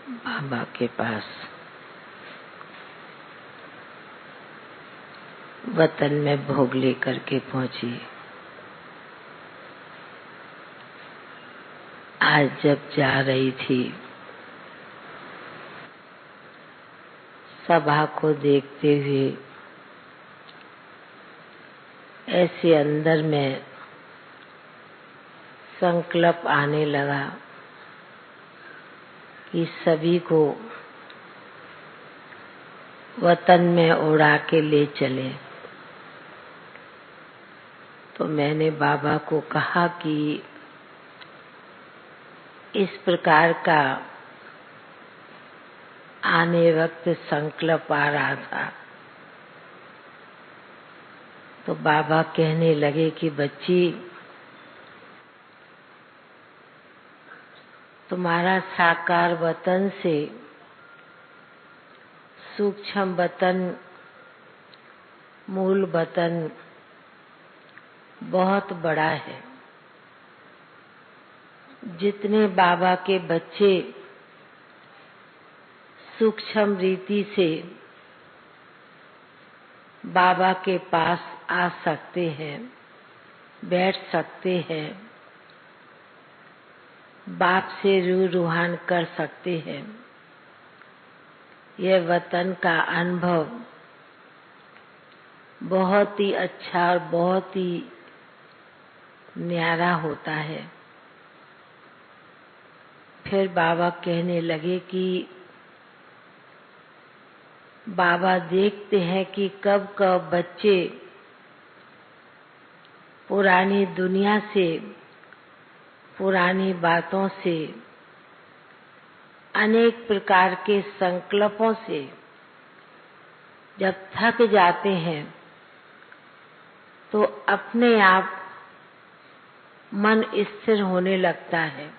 बाबा के पास वतन में भोग लेकर के पहुंची। आज जब जा रही थी, सभा को देखते हुए ऐसे अंदर में संकल्प आने लगा कि सभी को वतन में उड़ा के ले चले। तो मैंने बाबा को कहा कि इस प्रकार का आने वक्त संकल्प आ रहा था। तो बाबा कहने लगे कि बच्ची, तुम्हारा साकार वतन से सूक्ष्म वतन, मूल वतन बहुत बड़ा है। जितने बाबा के बच्चे सूक्ष्म रीति से बाबा के पास आ सकते हैं, बैठ सकते हैं, बाप से रूहान कर सकते हैं, यह वतन का अनुभव बहुत ही अच्छा और बहुत ही न्यारा होता है। फिर बाबा कहने लगे कि बाबा देखते हैं कि कब कब बच्चे पुरानी दुनिया से, पुरानी बातों से, अनेक प्रकार के संकल्पों से जब थक जाते हैं तो अपने आप मन स्थिर होने लगता है।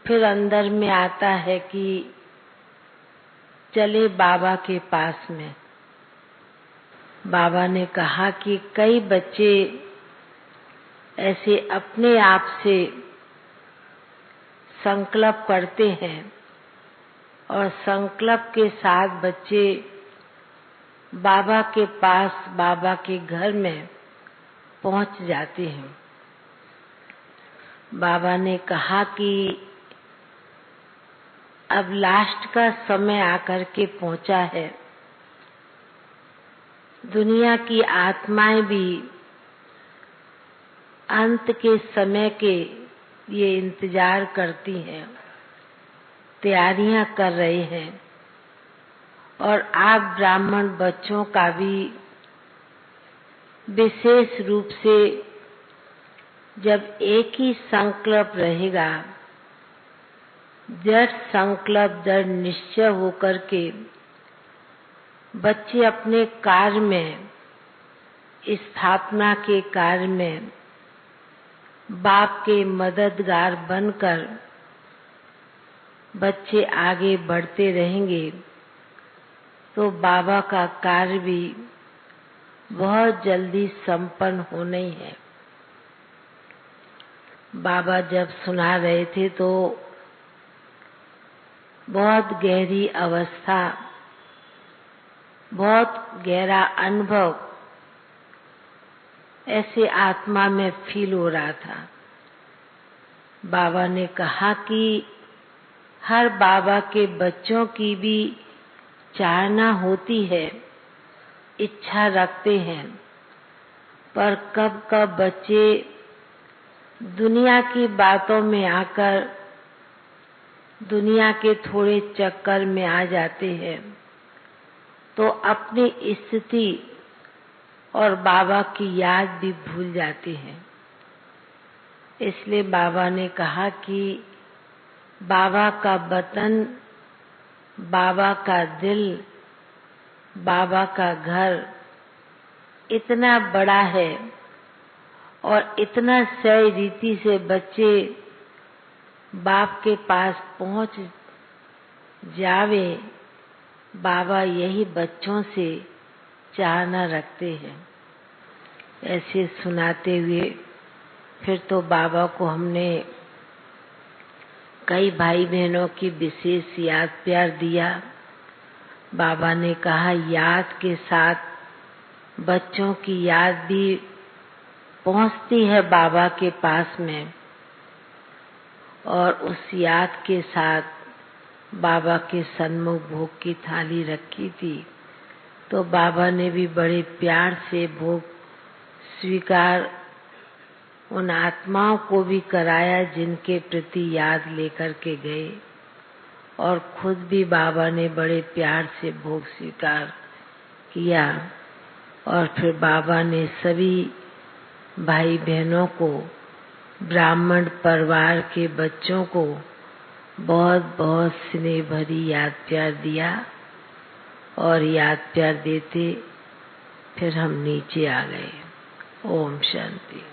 फिर अंदर में आता है कि चले बाबा के पास में। बाबा ने कहा कि कई बच्चे ऐसे अपने आप से संकल्प करते हैं और संकल्प के साथ बच्चे बाबा के पास, बाबा के घर में पहुंच जाते हैं। बाबा ने कहा कि अब लास्ट का समय आकर के पहुंचा है। दुनिया की आत्माएं भी अंत के समय के ये इंतजार करती हैं, तैयारियां कर रहे हैं। और आप ब्राह्मण बच्चों का भी विशेष रूप से जब एक ही संकल्प रहेगा, दृढ़ संकल्प, दृढ़ निश्चय होकर के बच्चे अपने कार्य में, स्थापना के कार्य में बाप के मददगार बनकर बच्चे आगे बढ़ते रहेंगे तो बाबा का कार्य भी बहुत जल्दी संपन्न होना ही है। बाबा जब सुना रहे थे तो बहुत गहरी अवस्था, बहुत गहरा अनुभव ऐसे आत्मा में फील हो रहा था। बाबा ने कहा कि हर बाबा के बच्चों की भी चाहना होती है, इच्छा रखते हैं, पर कब कब बच्चे दुनिया की बातों में आकर दुनिया के थोड़े चक्कर में आ जाते हैं तो अपनी स्थिति और बाबा की याद भी भूल जाते हैं। इसलिए बाबा ने कहा कि बाबा का वतन, बाबा का दिल, बाबा का घर इतना बड़ा है और इतना सही रीति से बच्चे बाप के पास पहुंच जावे, बाबा यही बच्चों से चाहना रखते हैं। ऐसे सुनाते हुए फिर तो बाबा को हमने कई भाई बहनों की विशेष याद प्यार दिया। बाबा ने कहा याद के साथ बच्चों की याद भी पहुंचती है बाबा के पास में, और उस याद के साथ बाबा के सन्मुख भोग की थाली रखी थी, तो बाबा ने भी बड़े प्यार से भोग स्वीकार उन आत्माओं को भी कराया जिनके प्रति याद लेकर के गए, और खुद भी बाबा ने बड़े प्यार से भोग स्वीकार किया। और फिर बाबा ने सभी भाई बहनों को, ब्राह्मण परिवार के बच्चों को बहुत बहुत स्नेह भरी याद प्यार दिया, और याद प्यार देते फिर हम नीचे आ गए। ओम शांति।